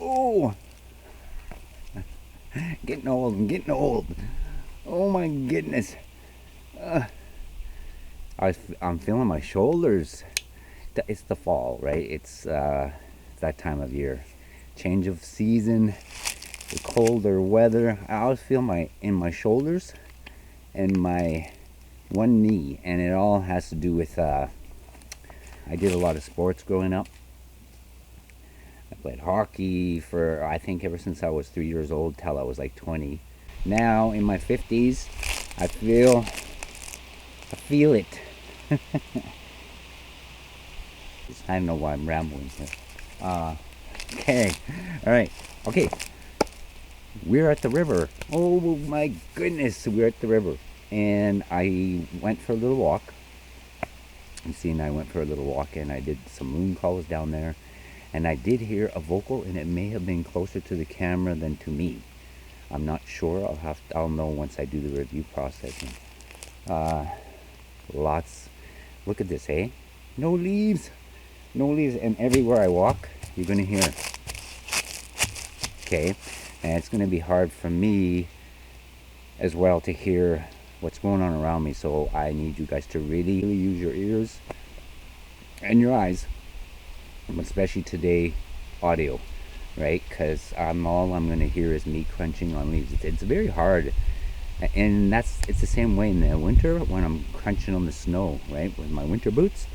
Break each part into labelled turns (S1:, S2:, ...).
S1: Oh, getting old. I'm getting old. Oh my goodness. Uh, I'm feeling my shoulders. It's the fall, right? It's that time of year. Change of season, the colder weather. I always feel in my shoulders and my one knee, and it all has to do with I did a lot of sports growing up. I played hockey for, I think, ever since I was 3 years old till I was like 20. Now in my 50s, I feel it. I don't know why I'm rambling here. Okay, all right, okay. We're at the river. Oh my goodness, we're at the river. And I went for a little walk. You see, and I went for a little walk and I did some loon calls down there. And I did hear a vocal, and it may have been closer to the camera than to me. I'm not sure. I'll know once I do the review processing. Lots. Look at this, eh? No leaves. No leaves, and everywhere I walk, you're gonna hear. Okay, and it's gonna be hard for me as well to hear what's going on around me. So I need you guys to really use your ears and your eyes, especially today, audio, right? Because all I'm gonna hear is me crunching on leaves. It's very hard, and it's the same way in the winter when I'm crunching on the snow, right? With my winter boots,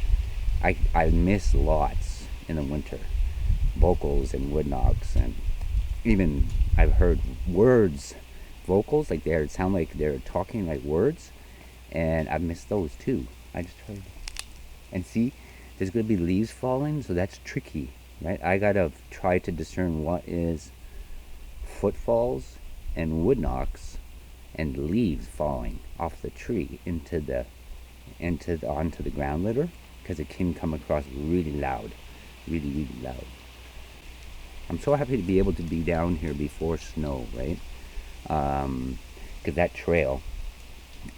S1: I miss lots in the winter, vocals and wood knocks, and even I've heard words, vocals, like they sound like they're talking like words, and I've missed those too. I just heard, and see, there's gonna be leaves falling, so that's tricky, right? I gotta try to discern what is footfalls and wood knocks and leaves falling off the tree onto the ground litter, because it can come across really loud, really loud. I'm so happy to be able to be down here before snow, right? Because that trail,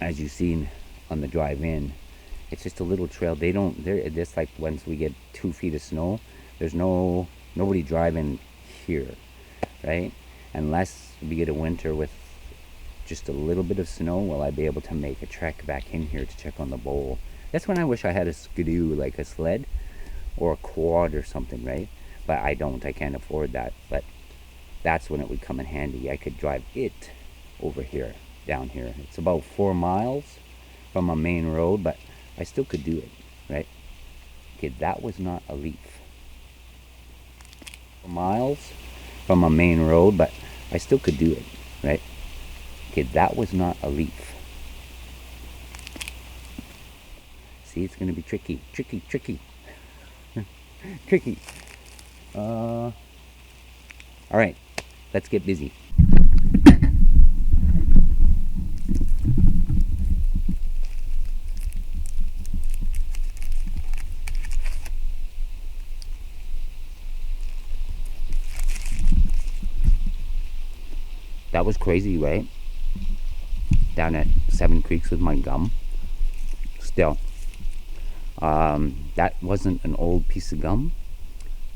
S1: as you've seen on the drive in, it's just a little trail. They're just like once we get 2 feet of snow, there's nobody driving here, right? Unless we get a winter with just a little bit of snow, will I be able to make a trek back in here to check on the bowl? That's when I wish I had a skidoo, like a sled or a quad or something, right? But I don't. I can't afford that. But that's when it would come in handy. I could drive it over here, down here. It's about 4 miles from a main road, but I still could do it, right? Okay, that was not a leaf. 4 miles from a main road, but I still could do it, right? Okay, that was not a leaf. See, it's going to be tricky. Tricky. All right, let's get busy. That was crazy, right? Down at Seven Creeks with my gum. Still, that wasn't an old piece of gum.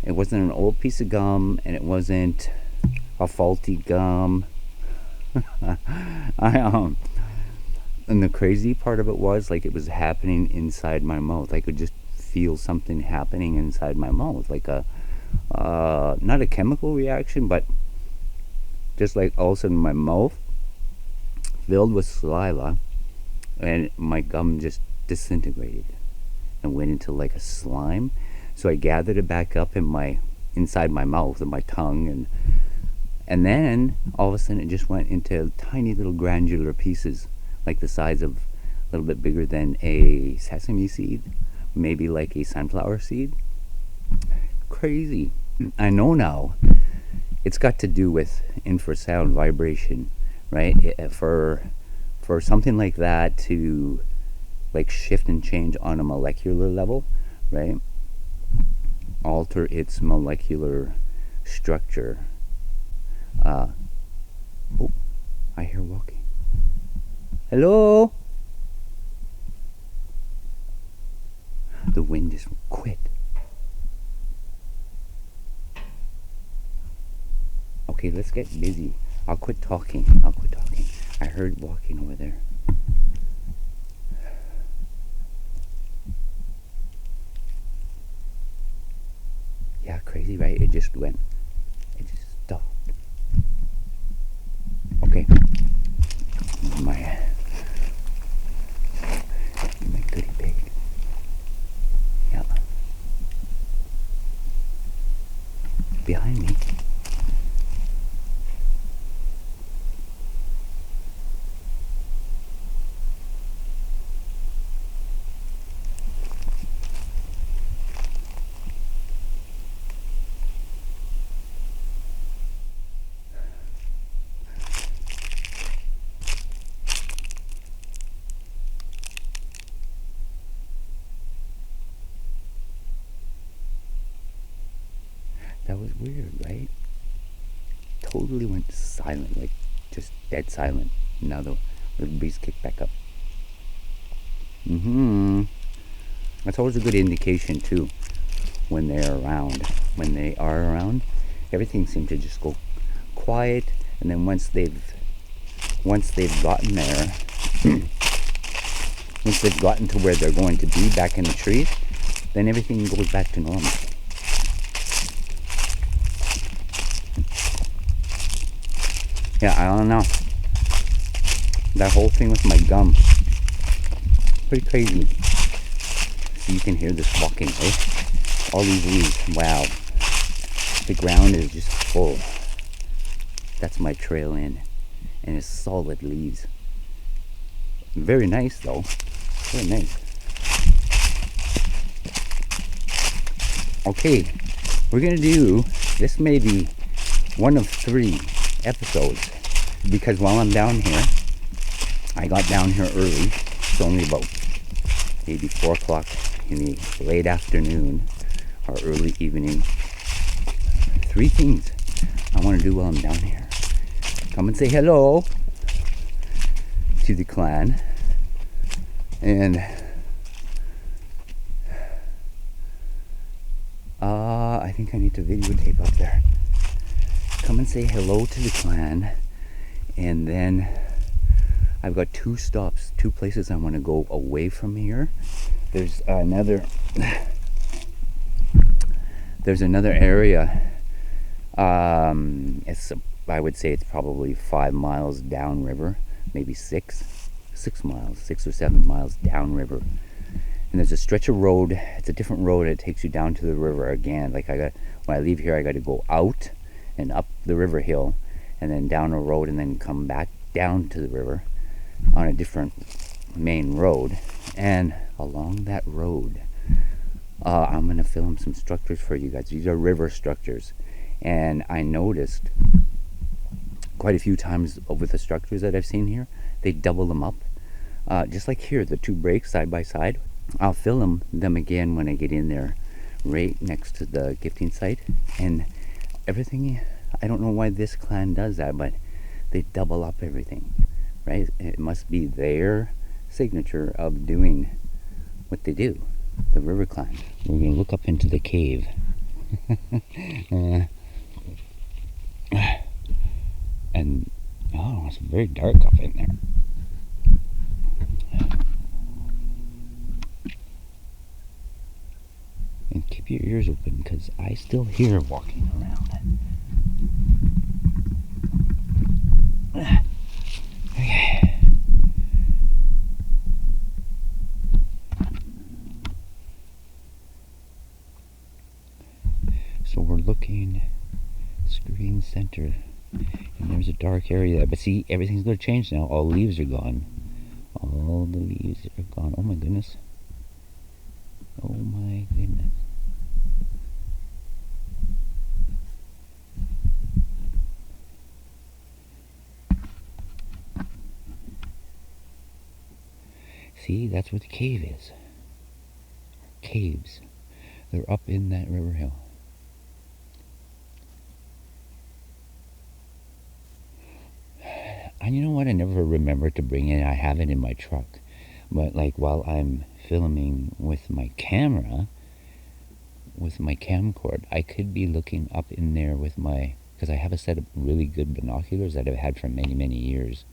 S1: It wasn't an old piece of gum, and it wasn't a faulty gum. And the crazy part of it was, like, it was happening inside my mouth. I could just feel something happening inside my mouth, like a not a chemical reaction, but just like all of a sudden my mouth filled with saliva, and my gum just disintegrated and went into like a slime. So I gathered it back up inside my mouth and my tongue, and then all of a sudden it just went into tiny little granular pieces, like the size of, a little bit bigger than a sesame seed, maybe like a sunflower seed. Crazy. I know now it's got to do with infrasound vibration, right? For something like that to like shift and change on a molecular level, right? Alter its molecular structure. Oh, I hear walking. Hello? The wind just quit. Okay, let's get busy. I'll quit talking. I heard walking over there. Yeah, crazy, right? It just stopped. Okay. My goodie bag. Yeah. Behind me. That was weird, right? Totally went silent, like just dead silent. Now the breeze kicked back up. That's always a good indication too. When they're around, when they are around, everything seems to just go quiet. And then once they've gotten there, once they've gotten to where they're going to be back in the trees, then everything goes back to normal. Yeah, I don't know. That whole thing with my gum, pretty crazy. So you can hear this walking, right? All these leaves, wow. The ground is just full. That's my trail in, and it's solid leaves. Very nice though, very nice. Okay, we're gonna do, this may be one of 3 episodes, because while I'm down here, I got down here early. It's only about maybe 4 o'clock in the late afternoon or early evening. 3 things I want to do while I'm down here. Come and say hello to the clan, and I think I need to videotape up there. Come and say hello to the clan, and then I've got 2 stops, 2 places I want to go away from here. There's another area. I would say it's probably 5 miles downriver, maybe 6 miles, 6 or 7 miles downriver. And there's a stretch of road. It's a different road. It takes you down to the river again. Like when I leave here, I got to go out and up the river hill, and then down a road, and then come back down to the river on a different main road. And along that road, I'm going to film some structures for you guys. These are river structures, and I noticed quite a few times with the structures that I've seen here, they double them up, just like here, the 2 breaks side by side. I'll film them again when I get in there, right next to the gifting site, and everything. I don't know why this clan does that, but they double up everything, right? It must be their signature of doing what they do, the river clan. We're gonna look up into the cave. And oh, it's very dark up in there. And keep your ears open, because I still hear walking around. Okay. So we're looking screen center, and there's a dark area there. But see, everything's going to change now. All leaves are gone. All the leaves are gone. Oh my goodness. Oh my goodness. See, that's what the cave is. Caves. They're up in that river hill. And you know what? I never remember to bring it. I have it in my truck. But like while I'm filming with my camera, with my camcord, I could be looking up in there with my because I have a set of really good binoculars that I've had for many, many years.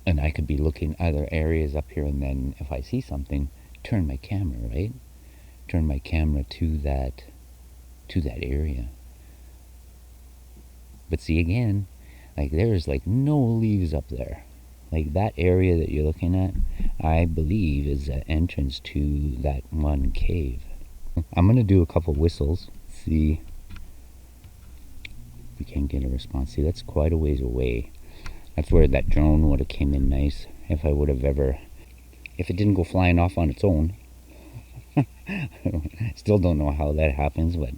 S1: And I could be looking other areas up here, and then if I see something, turn my camera, right? Turn my camera to that area. But see, again, like there's like no leaves up there. Like that area that you're looking at, I believe is the entrance to that one cave. I'm gonna do a couple whistles, see if we can get a response. See, that's quite a ways away. That's where that drone would have came in nice if I would have ever, if it didn't go flying off on its own. Still don't know how that happens, but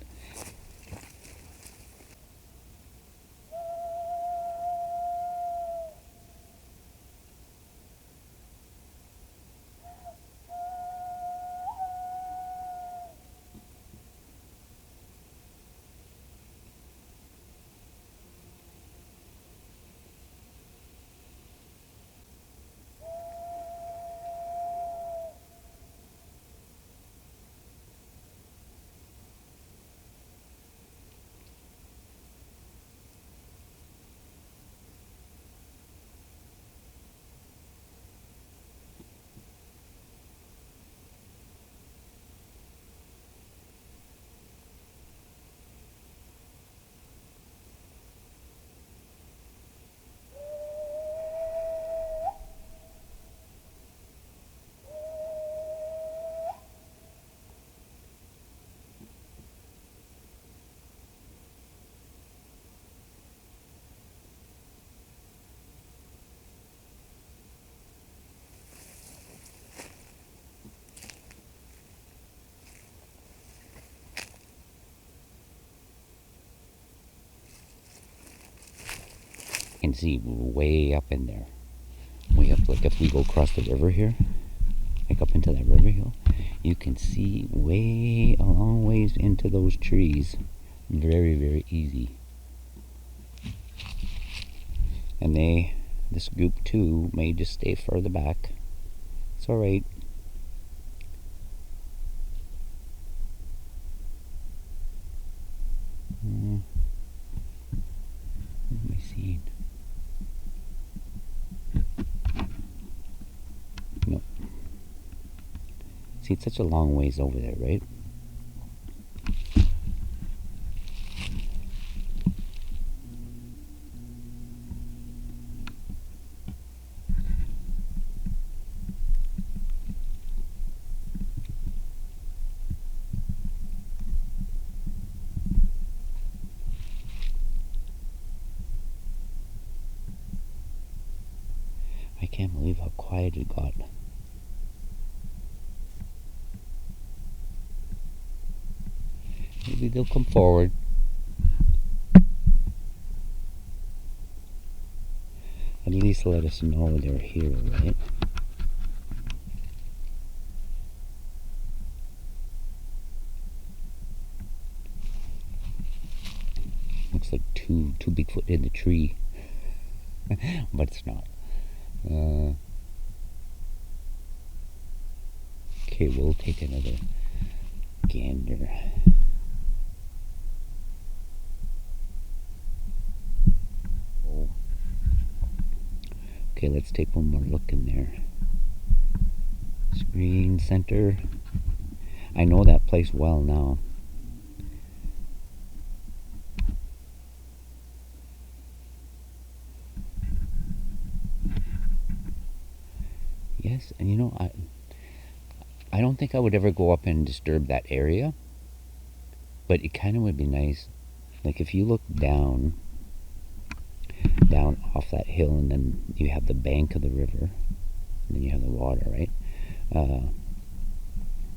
S1: you can see way up in there. Way up, like if we go across the river here, like up into that river hill, you can see way a long ways into those trees. Very, very easy. And this group too may just stay further back. It's alright. What am I seeing? Nope. See, it's such a long ways over there, right? I can't believe how quiet it got. Maybe they'll come forward. At least let us know they're here, right? Looks like two Bigfoot in the tree. But it's not. Okay, we'll take another gander. Oh. Okay, let's take one more look in there. Screen center. I know that place well now. Yes, and you know, I don't think I would ever go up and disturb that area, but it kind of would be nice, like if you look down off that hill, and then you have the bank of the river, and then you have the water, right?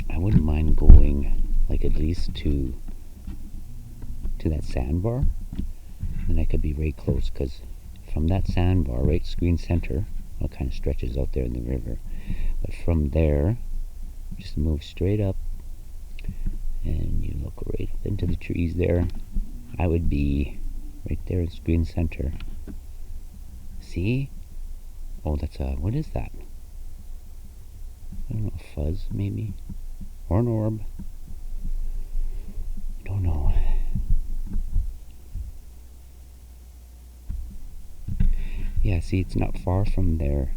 S1: I wouldn't mind going, like at least to that sandbar, and I could be right close, because from that sandbar, right, screen center, it kind of stretches out there in the river, but from there, just move straight up, and you look right up into the trees there. I would be right there in screen center. See? Oh, that's what is that? I don't know, a fuzz maybe? Or an orb? I don't know. Yeah, see, it's not far from there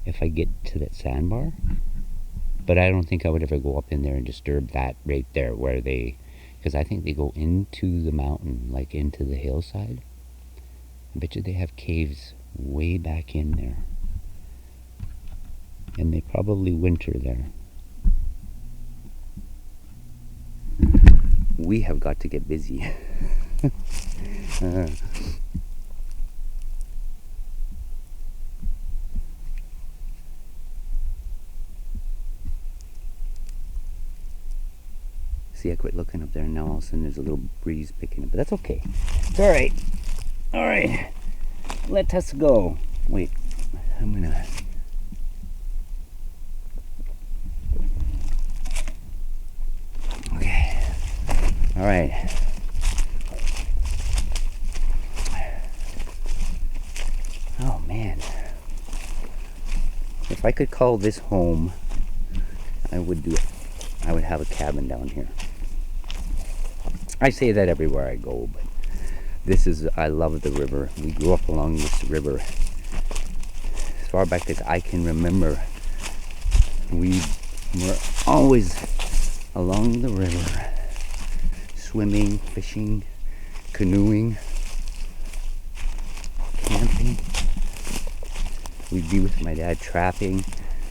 S1: if I get to that sandbar. But I don't think I would ever go up in there and disturb that right there where they, because I think they go into the mountain, like into the hillside. I bet you they have caves way back in there. And they probably winter there. We have got to get busy. See, I quit looking up there, and now all of a sudden there's a little breeze picking up. But that's okay. It's all right. All right. Let us go. Wait, I'm gonna. Okay. All right. Oh man. If I could call this home, I would do it. I would have a cabin down here. I say that everywhere I go, but this is, I love the river. We grew up along this river. As far back as I can remember, we were always along the river, swimming, fishing, canoeing, camping. We'd be with my dad trapping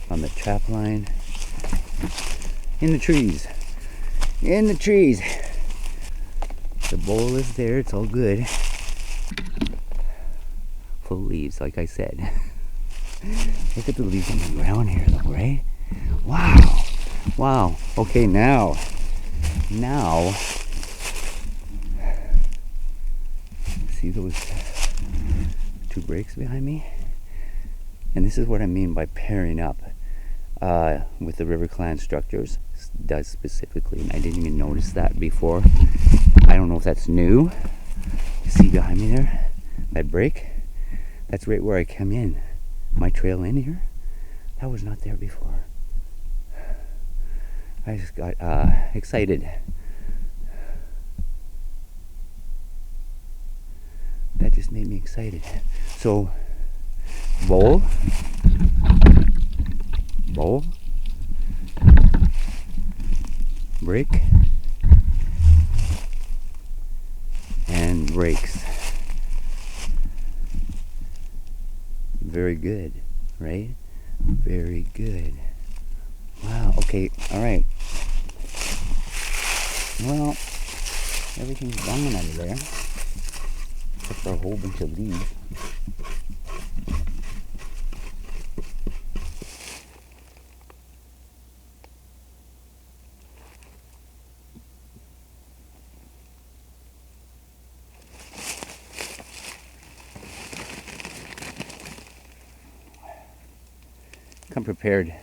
S1: on the trap line. In the trees. In the trees. The bowl is there, it's all good. Full of leaves, like I said. Look at the leaves on the ground here, though, right? Wow. Wow. Okay, now. See those two breaks behind me? And this is what I mean by pairing up with the River Clan instructors. Does specifically, and I didn't even notice that before. I don't know if that's new. You see behind me there, that break? That's right where I come in. My trail in here, that was not there before. I just got excited. That just made me excited. So, bowl, break, and breaks. Very good, right? Very good. Wow, okay, all right. Well, everything's gone out of there, except for a whole bunch of leaves. Come prepared.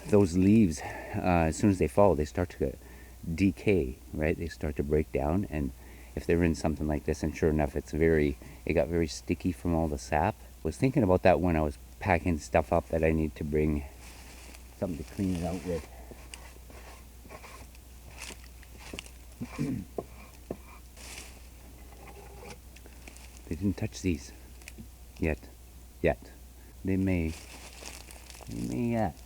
S1: Those leaves, as soon as they fall, they start to decay, right? They start to break down, and if they're in something like this, and sure enough, it got very sticky from all the sap. I was thinking about that when I was packing stuff up that I need to bring something to clean it out with. They didn't touch these yet. They may yet.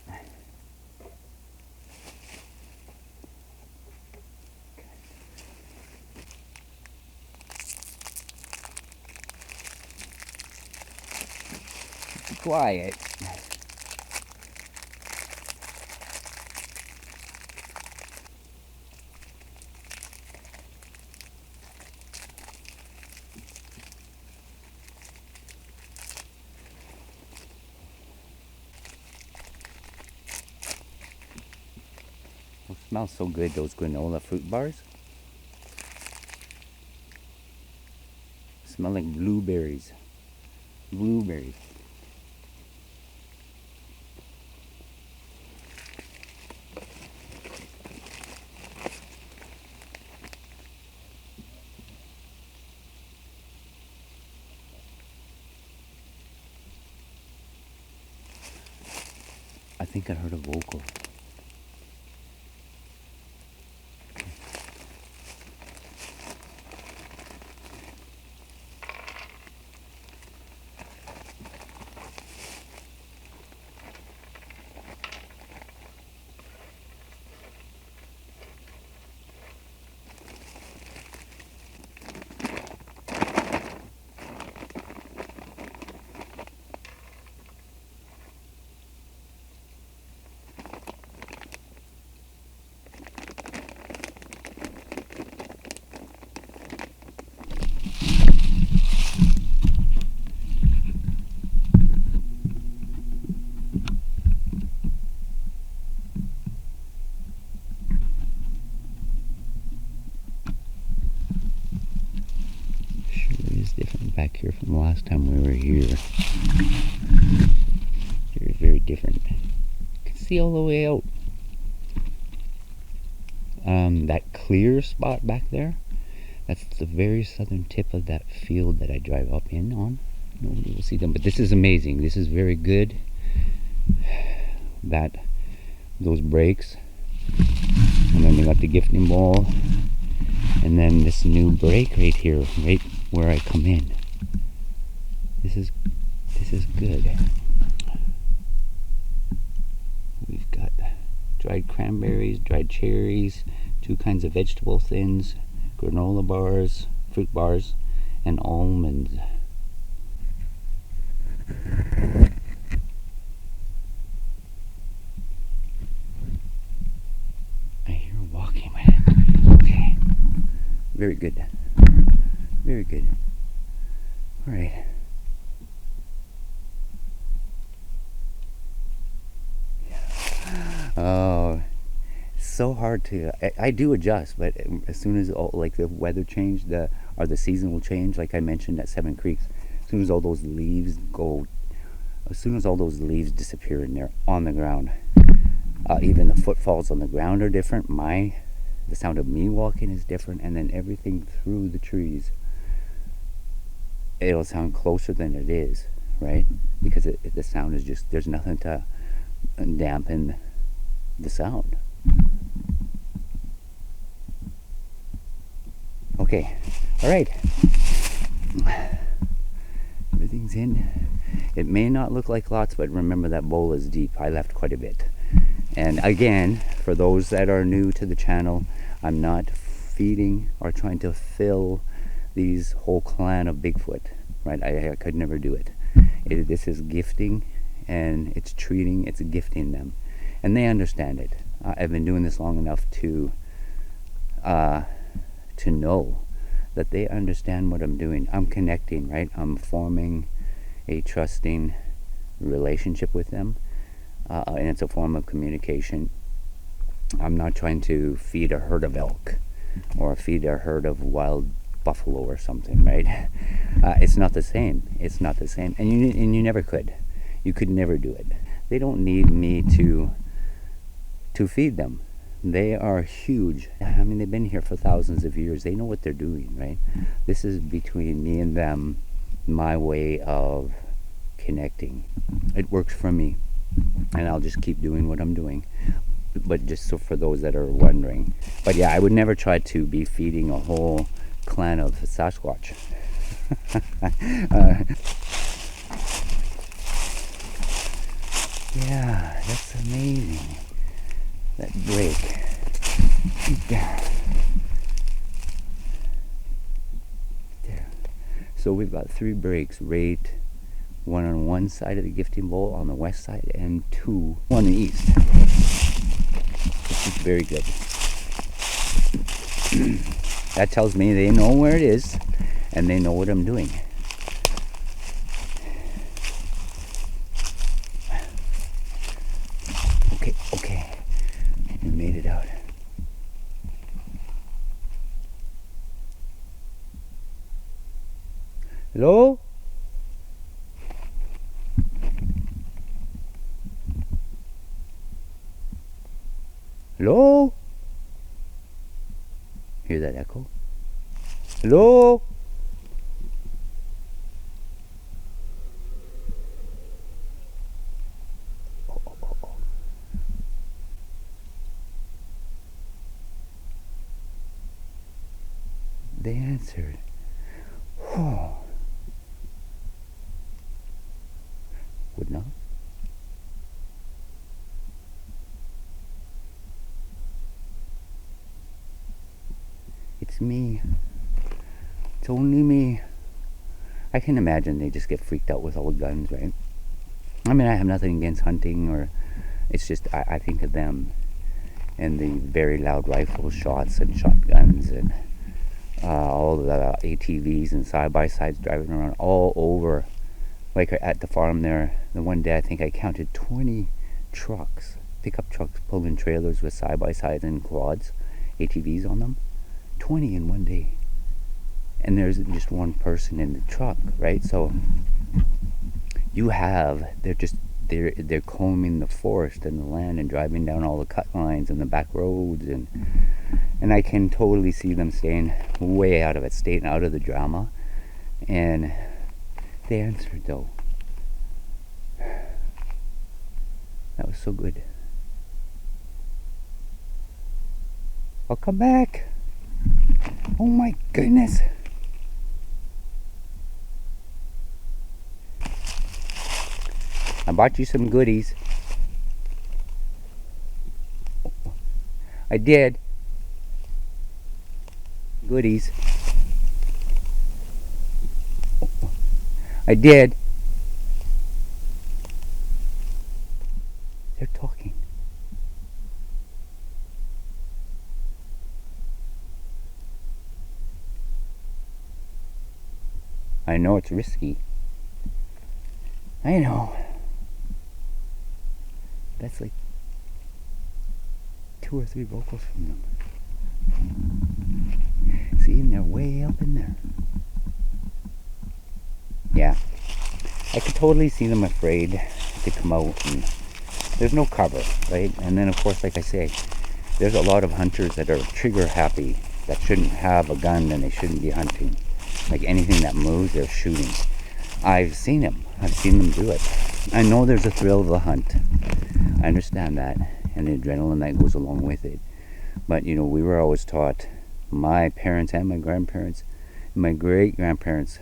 S1: Quiet. Those smell so good, those granola fruit bars. Smell like blueberries. Blueberries. think I heard a vocal. Different back here from the last time we were here. Very, very different. You can see all the way out. That clear spot back there, that's the very southern tip of that field that I drive up in on. Nobody will see them, but this is amazing. This is very good. Those breaks, and then we got the gifting bowl, and then this new break right here, right where I come in. This is good. We've got dried cranberries, dried cherries, 2 kinds of vegetable thins, granola bars, fruit bars, and almonds. I hear walking. Okay. Very good. Very good. All right. Oh, so hard to. I do adjust, but as soon as like the weather changed, or the season will change, like I mentioned at Seven Creeks. As soon as all those leaves disappear and they're on the ground, even the footfalls on the ground are different. The sound of me walking is different, and then everything through the trees, it'll sound closer than it is, right? Because the sound is just, there's nothing to dampen the sound. Okay, all right. Everything's in. It may not look like lots, but remember that bowl is deep. I left quite a bit. And again, for those that are new to the channel, I'm not feeding or trying to fill these whole clan of Bigfoot, right? I could never do it. This is gifting, and it's gifting them, and they understand it. I've been doing this long enough to know that they understand what I'm doing. I'm connecting, right? I'm forming a trusting relationship with them, and it's a form of communication. I'm not trying to feed a herd of elk or feed a herd of wild buffalo or something, right? It's not the same. It's not the same, and you never could. You could never do it. They don't need me to feed them. They are huge. I mean, they've been here for thousands of years. They know what they're doing, right? This is between me and them, my way of connecting. It works for me, and I'll just keep doing what I'm doing. But just so for those that are wondering. But yeah, I would never try to be feeding a whole clan of SASQUATCH. Yeah, that's amazing. That break. There. So we've got 3 breaks, right? 1 on one side of the gifting bowl on the west side, and 2 on the east. This is very good. That tells me they know where it is, and they know what I'm doing. Okay. We made it out. Hello? Hello? Hear that echo? Hello? They answered. Oh. Would not. It's me. It's only me. I can imagine they just get freaked out with all the guns, right? I mean, I have nothing against hunting, or it's just I think of them and the very loud rifle shots and shotguns and all the ATVs and side-by-sides driving around all over. Like at the farm there, the one day I think I counted 20 trucks, pickup trucks pulling trailers with side-by-sides and quads, ATVs on them. 20 in one day. And there's just one person in the truck, right? So they're combing the forest and the land and driving down all the cut lines and the back roads, and I can totally see them staying way out of it, staying out of the drama. And they answered though. That was so good. I'll come back. Oh my goodness. I bought you some goodies. I did. Goodies. I did. They're talking. I know it's risky. I know. That's like 2 or 3 vocals from them. See, and they're way up in there. Yeah. I could totally see them afraid to come out, and there's no cover, right? And then of course, like I say, there's a lot of hunters that are trigger happy, that shouldn't have a gun and they shouldn't be hunting. Like anything that moves, they're shooting. I've seen them. I've seen them do it. I know there's a thrill of the hunt. I understand that, and the adrenaline that goes along with it. But you know, we were always taught, my parents and my grandparents, and my great-grandparents,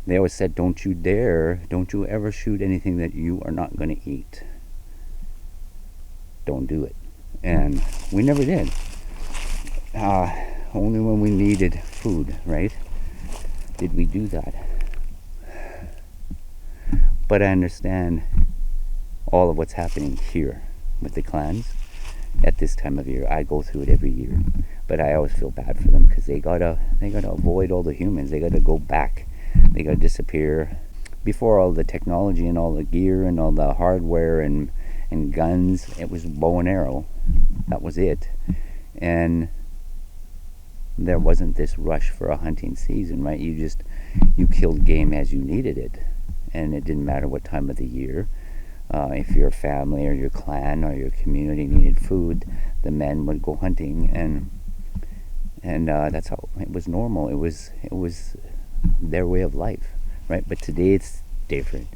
S1: they always said, don't you you ever shoot anything that you are not going to eat. Don't do it. And we never did. Only when we needed food, right, did we do that. But I understand all of what's happening here with the clans at this time of year. I go through it every year, but I always feel bad for them because they gotta avoid all the humans. They gotta go back. They gotta disappear. Before all the technology and all the gear and all the hardware and guns, it was bow and arrow. That was it. And there wasn't this rush for a hunting season, right? You killed game as you needed it, and it didn't matter what time of the year. If your family or your clan or your community needed food, the men would go hunting, and that's how it was normal. It was their way of life, right? But today it's different.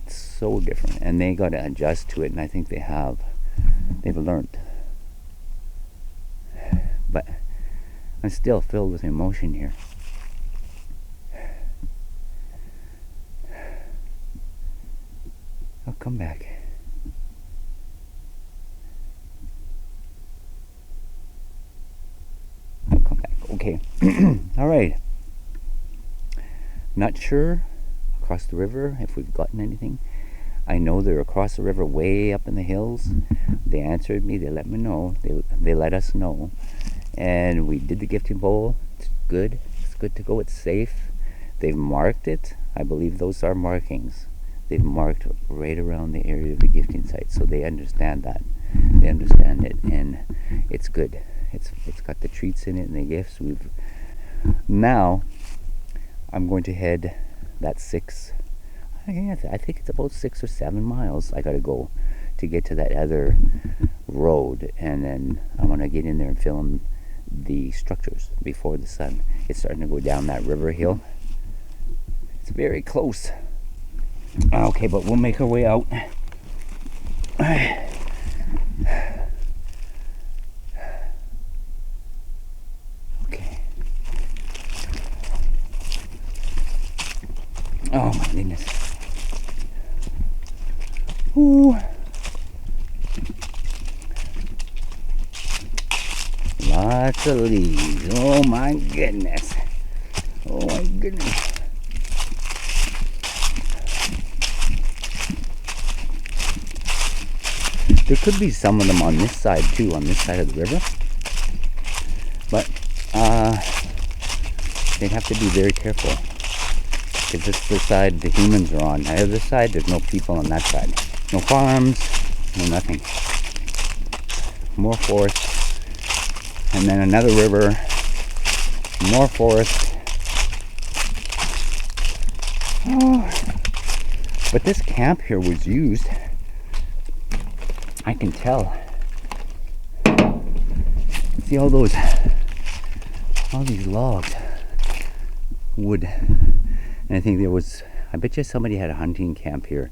S1: It's so different, and they got to adjust to it, and I think they've learned. But I'm still filled with emotion here. I'll come back. I'll come back. Okay. All right. Not sure across the river if we've gotten anything. I know they're across the river way up in the hills. They answered me. They let me know. They let us know. And we did the gifting bowl. It's good. It's good to go. It's safe. They've marked it. I believe those are markings. They've marked right around the area of the gifting site, so they understand that. They understand it, and it's good. It's got the treats in it and the gifts. Now I'm going to head that 6. I think it's about 6 or 7 miles I got to go to get to that other road, and then I want to get in there and film the structures before the sun. It's starting to go down that river hill. It's very close. Okay, but we'll make our way out. Okay. Oh my goodness. Ooh. Lots of leaves. Oh my goodness. Oh my goodness. There could be some of them on this side too, on this side of the river. But they'd have to be very careful. Because this is the side the humans are on. The other side, there's no people on that side. No farms, no nothing. More forest. And then another river. More forest. Oh. But this camp here was used. I can tell. See all these logs, wood, and I think I bet you somebody had a hunting camp here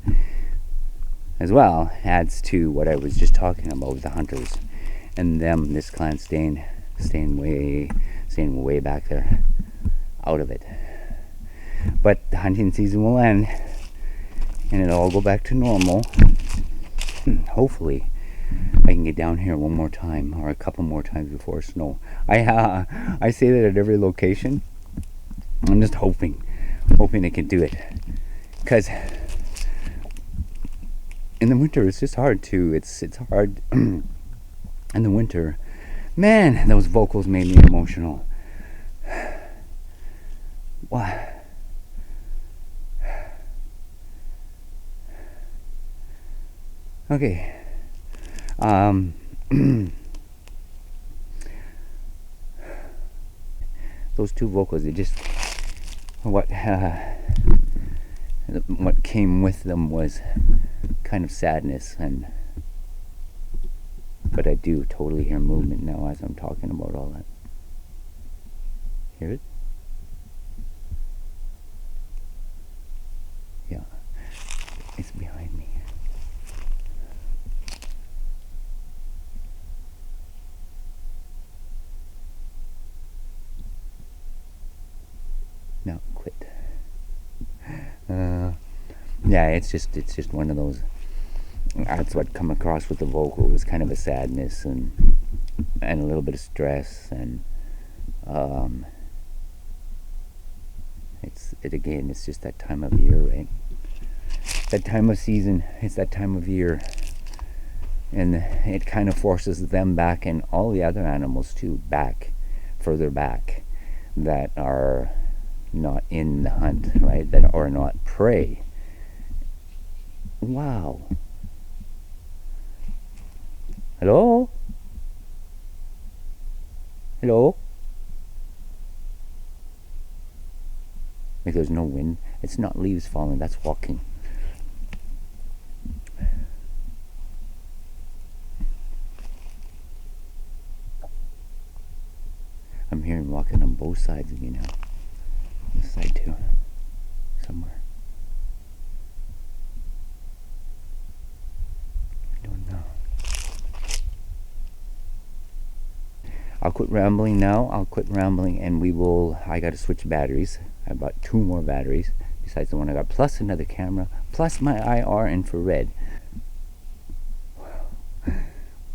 S1: as well. Adds to what I was just talking about with the hunters and them, this clan staying way back there, out of it. But the hunting season will end, and it'll all go back to normal. Hopefully I can get down here one more time or a couple more times before snow. I say that at every location. I'm just hoping I can do it, because in the winter it's just hard too. It's hard in the winter. Man, those vocals made me emotional. What? Okay. Those two vocals, they just what came with them was kind of sadness, but I do totally hear movement now as I'm talking about all that. Hear it? Yeah, it's behind me. No, quit. Yeah, it's just one of those. That's what come across with the vocal, was kind of a sadness and a little bit of stress, and it's just that time of year, right? That time of season. It's that time of year, and it kind of forces them back, and all the other animals too, further back, that are not in the hunt, right? That are not prey. Wow. Hello? Hello? Like there's no wind. It's not leaves falling, that's walking. I'm hearing walking on both sides of me now. This side too. Somewhere. I don't know. I'll quit rambling now. And I gotta switch batteries. I bought 2 more batteries besides the one I got, plus another camera, plus my IR infrared.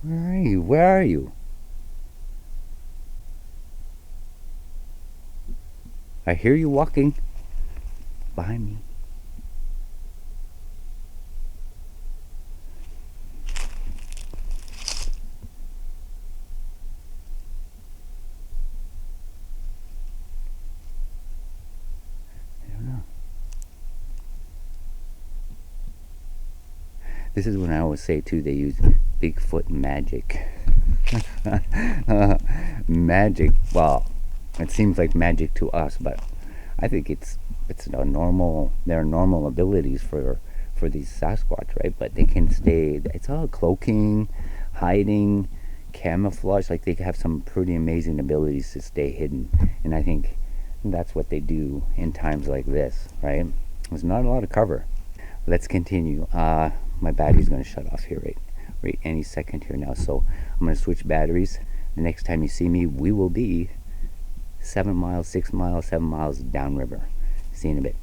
S1: Where are you? I hear you walking behind me. I don't know. This is when I always say too, they use BIGFOOT magic. Magic, well, it seems like magic to us, but I think it's a normal. There are normal abilities for these Sasquatch, right? But they can stay. It's all cloaking, hiding, camouflage. Like they have some pretty amazing abilities to stay hidden, and I think that's what they do in times like this, right? There's not a lot of cover. Let's continue. My battery's going to shut off here right any second here now. So I'm going to switch batteries. The next time you see me, we will be 7 miles, 6 miles, 7 miles downriver. See you in a bit.